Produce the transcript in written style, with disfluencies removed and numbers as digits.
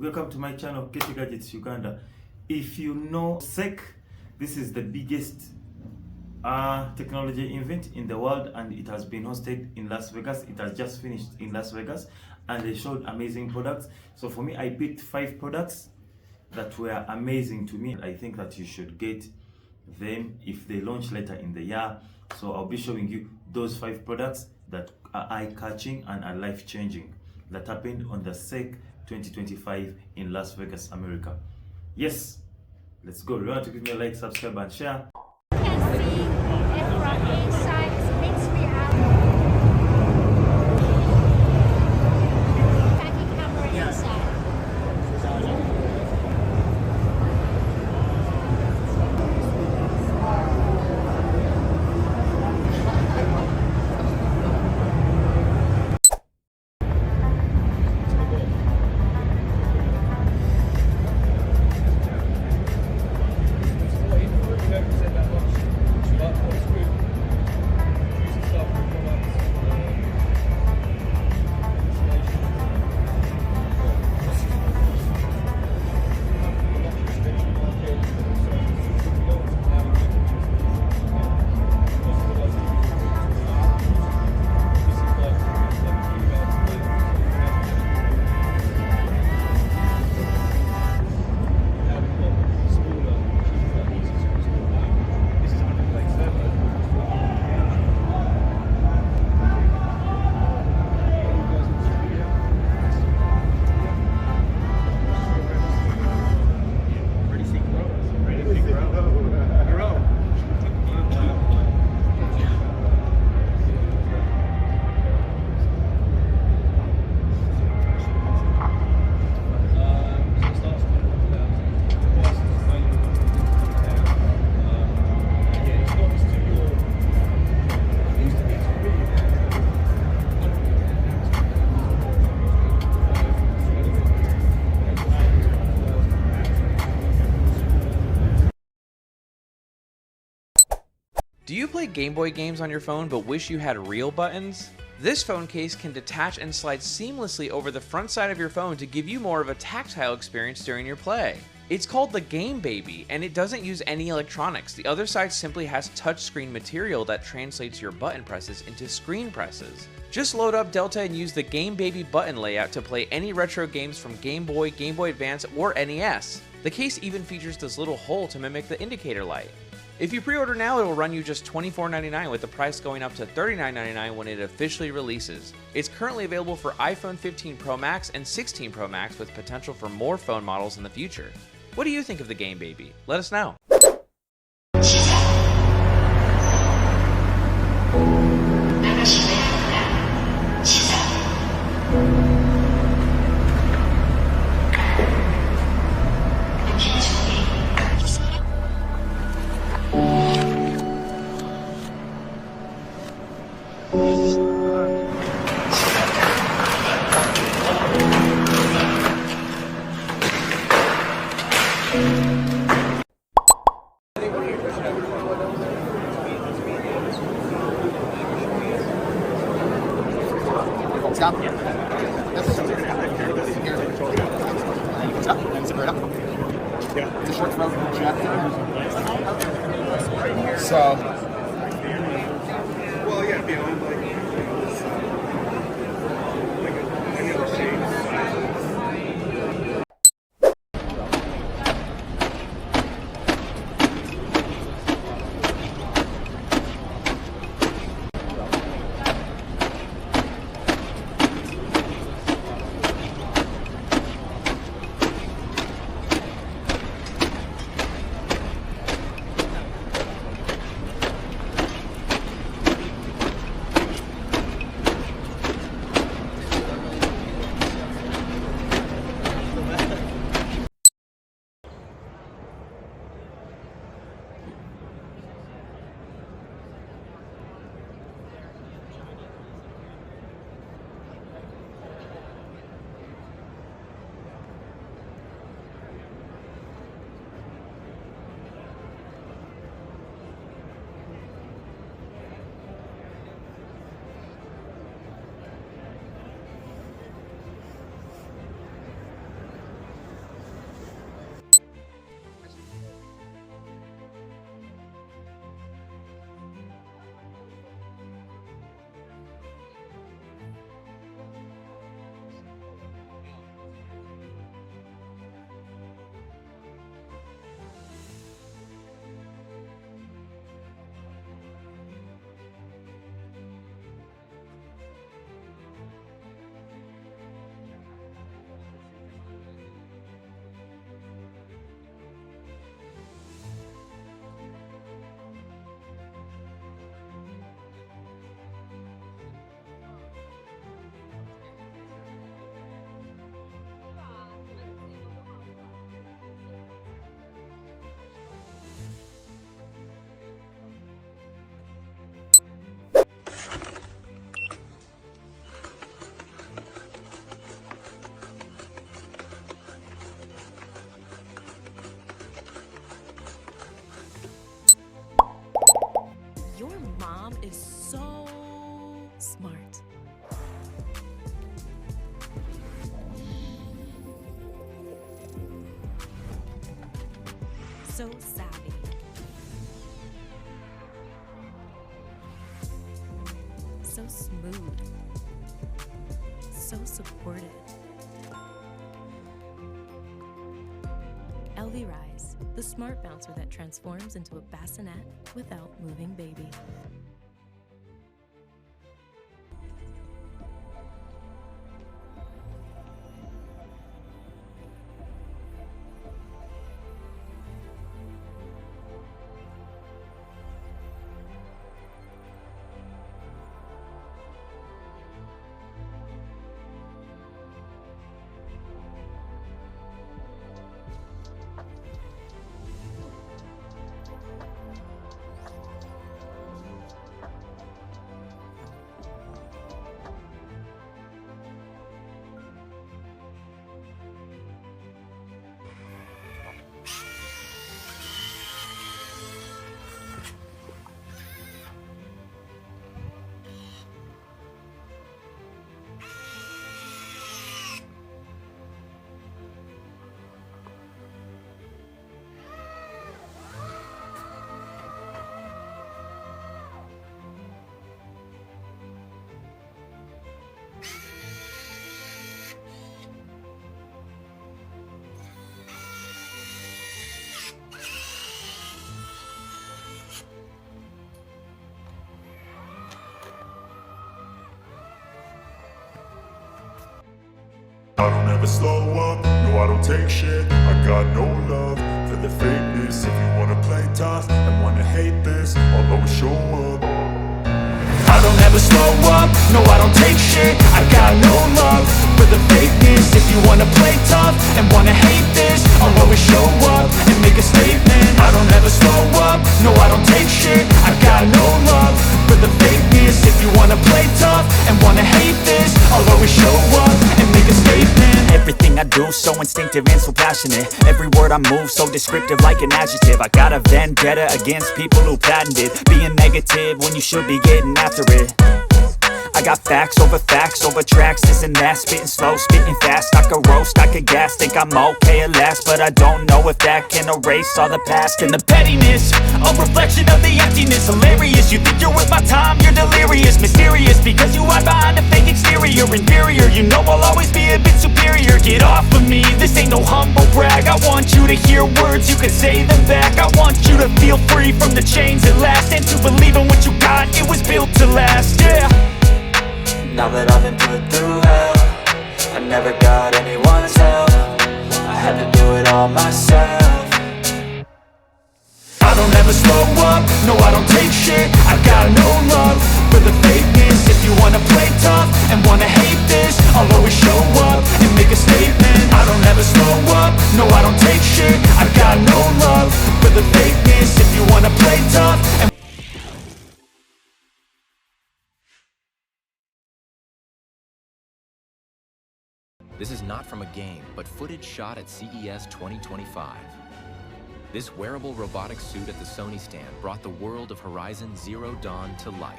Welcome to my channel, Get Gadgets Uganda. If you know SEC, this is the biggest technology event in the world, and it has been hosted in Las Vegas. It has just finished in Las Vegas, and they showed amazing products. So for me, I picked 5 products that were amazing to me. I think that you should get them if they launch later in the year. So I'll be showing you those 5 products that are eye-catching and are life-changing that happened on the SEC 2025 in Las Vegas, America. Yes, let's go. Remember to give me a like, subscribe, and share. You can see it from inside. It's mixed reality. Tracking camera inside. Do you play Game Boy games on your phone but wish you had real buttons? This phone case can detach and slide seamlessly over the front side of your phone to give you more of a tactile experience during your play. It's called the Game Baby, and it doesn't use any electronics. The other side simply has touchscreen material that translates your button presses into screen presses. Just load up Delta and use the Game Baby button layout to play any retro games from Game Boy, Game Boy Advance, or NES. The case even features this little hole to mimic the indicator light. If you pre-order now, it will run you just $24.99, with the price going up to $39.99 when it officially releases. It's currently available for iPhone 15 Pro Max and 16 Pro Max, with potential for more phone models in the future. What do you think of the Game Baby? Let us know. Stop. Yep. And zipper it up. Yeah. It's a short throat jet. So. Well, yeah, beyond like any other shapes. so savvy. So smooth. So supportive. LV Rise, the smart bouncer that transforms into a bassinet without moving baby. I don't ever slow up, no I don't take shit. I got no love for the fakeness. If you wanna play tough and wanna hate this, I'll always show up. I don't ever slow up, no I don't take shit. I got no love for the fakeness. If you wanna play tough and wanna hate this, I'll always show up and make a statement. I don't ever slow up, no I don't take shit. I got no love for the fakeness. If you wanna play tough and wanna hate this, I'll always show up and make a statement. Everything I do so instinctive and so passionate. Every word I move so descriptive like an adjective. I got a vendetta against people who patented being negative when you should be getting after it. I got facts over tracks, this and that. Spitting slow, spitting fast. I could roast, I could gas. Think I'm okay at last, but I don't know if that can erase all the past. And the pettiness, a reflection of the emptiness. Hilarious, you think you're worth my time, you're delirious. Mysterious, because you hide behind a fake exterior. Inferior, you know I'll always be a bit superior. Get off of me, this ain't no humble brag. I want you to hear words, you can say them back. I want you to feel free from the chains at last, and to believe in what you got, it was built to last, yeah. Now that I've been put through hell, I never got anyone's help. I had to do it all myself. I don't ever slow up, no I don't take shit. I got no love for the fakeness. If you wanna play tough and wanna hate this, I'll always show up and make a statement. I don't ever slow up, no I don't take shit. I got no love for the fakeness. If you wanna play tough and This is not from a game, but footage shot at CES 2025. This wearable robotic suit at the Sony stand brought the world of Horizon Zero Dawn to life.